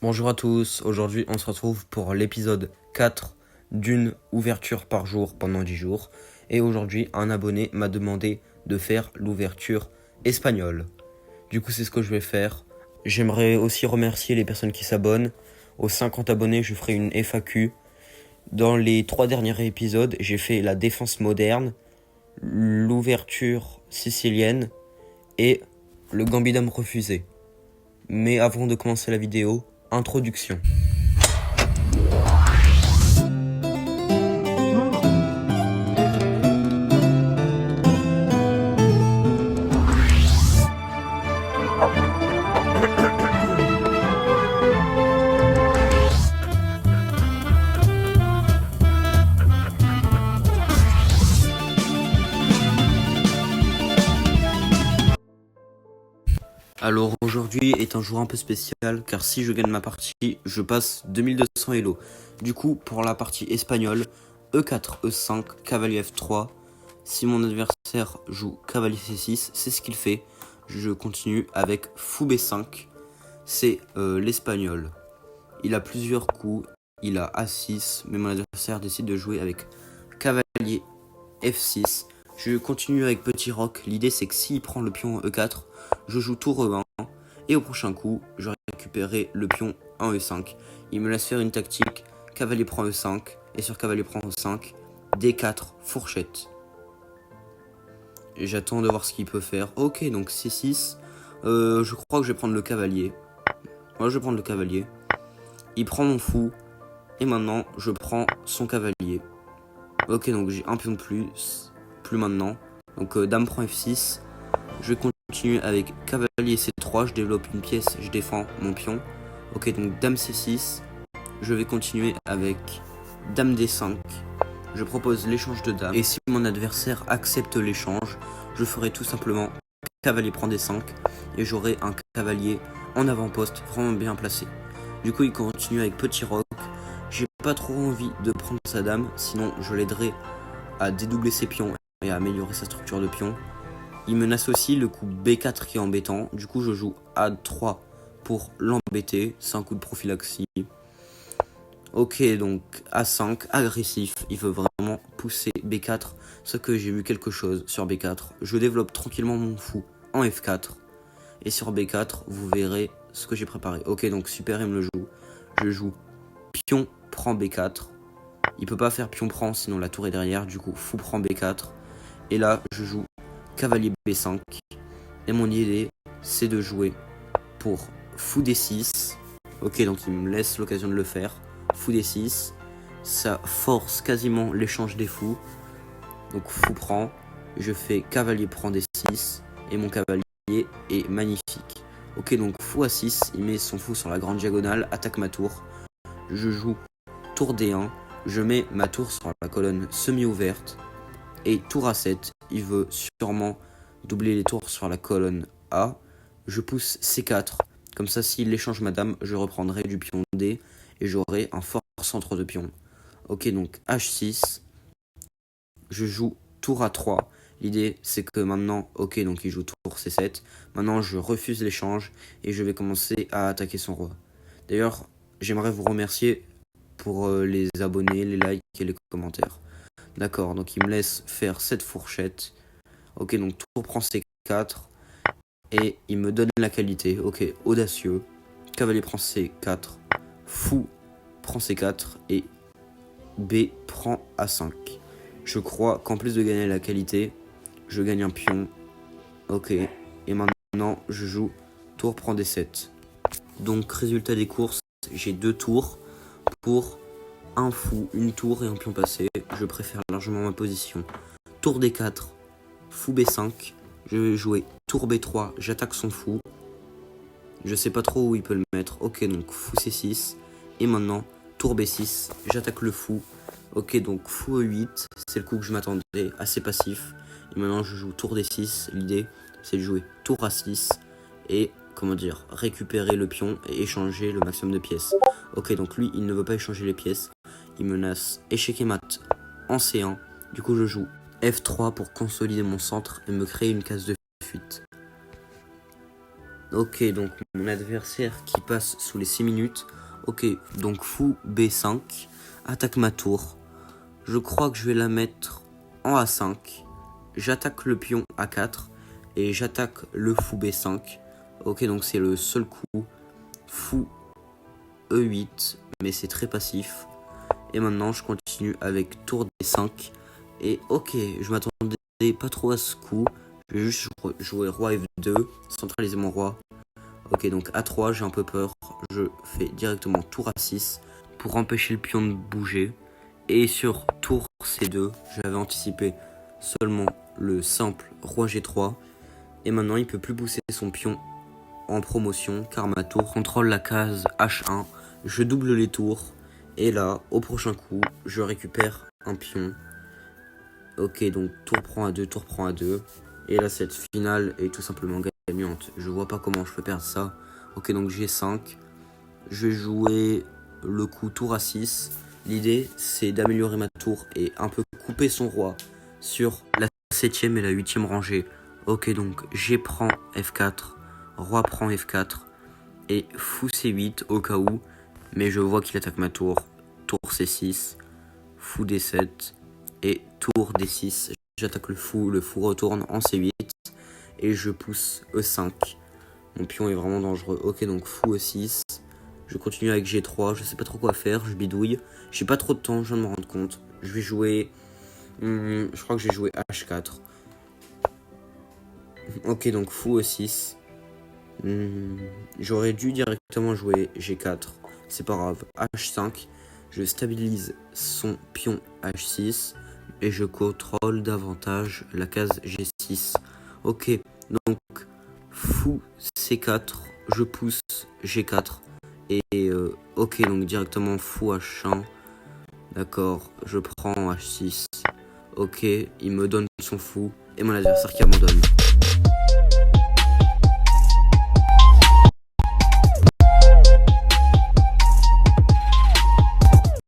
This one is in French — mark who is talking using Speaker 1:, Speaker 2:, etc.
Speaker 1: Bonjour à tous, aujourd'hui on se retrouve pour l'épisode 4 d'une ouverture par jour pendant 10 jours. Et aujourd'hui un abonné m'a demandé de faire l'ouverture espagnole. Du coup c'est ce que je vais faire. J'aimerais aussi remercier les personnes qui s'abonnent. Aux 50 abonnés je ferai une FAQ. Dans les 3 derniers épisodes j'ai fait la défense moderne, l'ouverture sicilienne et le gambidam refusé. Mais avant de commencer la vidéo, introduction. Alors aujourd'hui est un jour un peu spécial car si je gagne ma partie, je passe 2200 Elo. Du coup pour la partie espagnole, E4, E5, cavalier F3. Si mon adversaire joue cavalier C6, c'est ce qu'il fait. Je continue avec fou B5, c'est l'espagnol. Il a plusieurs coups, il a A6, mais mon adversaire décide de jouer avec cavalier F6. Je continue avec petit roc, l'idée c'est que s'il prend le pion E4, je joue tour E1, et au prochain coup, je récupérerai le pion en E5. Il me laisse faire une tactique, cavalier prend E5, et sur cavalier prend E5, D4, fourchette. Et j'attends de voir ce qu'il peut faire. Ok, donc C6, je crois que je vais prendre le cavalier. Moi je vais prendre le cavalier. Il prend mon fou, et maintenant je prends son cavalier. Ok, donc j'ai un pion de plus maintenant. Donc dame prend F6. Je continue avec cavalier C3. Je développe une pièce, je défends mon pion. Ok, donc dame C6. Je vais continuer avec dame D5. Je propose l'échange de dames. Et si mon adversaire accepte l'échange, je ferai tout simplement cavalier prend D5. Et j'aurai un cavalier en avant-poste vraiment bien placé. Du coup, il continue avec petit roc. J'ai pas trop envie de prendre sa dame, sinon je l'aiderai à dédoubler ses pions et à améliorer sa structure de pion. Il menace aussi le coup B4 qui est embêtant, du coup je joue A3 pour l'embêter, c'est un coup de prophylaxie. Ok, donc A5, agressif, il veut vraiment pousser B4, ce que j'ai vu quelque chose sur B4. Je développe tranquillement mon fou en F4, et sur B4, vous verrez ce que j'ai préparé. Ok, donc super, il me le joue. Je joue pion prend B4. Il peut pas faire pion prend sinon la tour est derrière. Du coup fou prend B4. Et là je joue cavalier B5. Et mon idée c'est de jouer pour fou D6. Ok, donc il me laisse l'occasion de le faire. Fou D6. Ça force quasiment l'échange des fous. Donc fou prend. Je fais cavalier prend D6. Et mon cavalier est magnifique. Ok, donc fou A6. Il met son fou sur la grande diagonale. Attaque ma tour. Je joue tour D1, je mets ma tour sur la colonne semi-ouverte, et tour A7, il veut sûrement doubler les tours sur la colonne A. Je pousse C4, comme ça s'il échange ma dame, je reprendrai du pion D, et j'aurai un fort centre de pion. Ok, donc H6, je joue tour A3. L'idée c'est que maintenant, ok, donc il joue tour C7, maintenant je refuse l'échange, et je vais commencer à attaquer son roi. D'ailleurs, j'aimerais vous remercier pour les abonnés, les likes et les commentaires. D'accord, donc il me laisse faire cette fourchette. Ok, donc tour prend C4. Et il me donne la qualité. Ok, audacieux. Cavalier prend C4. Fou prend C4. Et B prend A5. Je crois qu'en plus de gagner la qualité, je gagne un pion. Ok, et maintenant je joue tour prend D7. Donc résultat des courses, j'ai 2 tours pour un fou, une tour et un pion passé. Je préfère largement ma position. Tour D4, fou B5. Je vais jouer tour B3, j'attaque son fou. Je sais pas trop où il peut le mettre. Ok, donc fou C6. Et maintenant, tour B6, j'attaque le fou. Ok, donc fou E8, c'est le coup que je m'attendais, assez passif. Et maintenant, je joue tour D6. L'idée, c'est de jouer tour A6 et, comment dire, récupérer le pion et échanger le maximum de pièces. Ok, donc lui, il ne veut pas échanger les pièces. Il menace échec et mat en C1. Du coup, je joue F3 pour consolider mon centre et me créer une case de fuite. Ok, donc mon adversaire qui passe sous les 6 minutes. Ok, donc fou B5, attaque ma tour. Je crois que je vais la mettre en A5. J'attaque le pion A4 et j'attaque le fou B5. Ok, donc c'est le seul coup. Fou E8, mais c'est très passif. Et maintenant, je continue avec tour D5. Et ok, je m'attendais pas trop à ce coup. Je vais juste jouer roi F2, centraliser mon roi. Ok, donc A3, j'ai un peu peur. Je fais directement tour A6 pour empêcher le pion de bouger. Et sur tour C2, j'avais anticipé seulement le simple roi G3. Et maintenant, il peut plus pousser son pion en promotion car ma tour contrôle la case H1. Je double les tours. Et là, au prochain coup, je récupère un pion. Ok, donc tour prend A2, tour prend A2. Et là, cette finale est tout simplement gagnante. Je vois pas comment je peux perdre ça. Ok, donc G5. Je vais jouer le coup tour A6. L'idée, c'est d'améliorer ma tour et un peu couper son roi sur la 7ème et la 8ème rangée. Ok, donc G prend F4, roi prend F4 et fou C8 au cas où. Mais je vois qu'il attaque ma tour. Tour C6, fou D7 et tour D6. J'attaque le fou retourne en C8 et je pousse E5. Mon pion est vraiment dangereux. Ok, donc fou E6. Je continue avec G3, je sais pas trop quoi faire, je bidouille. J'ai pas trop de temps, je viens de me rendre compte. Je vais jouer... je crois que je vais jouer H4. Ok, donc fou E6. J'aurais dû directement jouer G4. C'est pas grave. H5. Je stabilise son pion H6. Et je contrôle davantage la case G6. Ok, donc fou C4. Je pousse G4. Et ok, donc directement fou H1. D'accord, je prends H6. Ok, il me donne son fou. Et mon adversaire qui abandonne.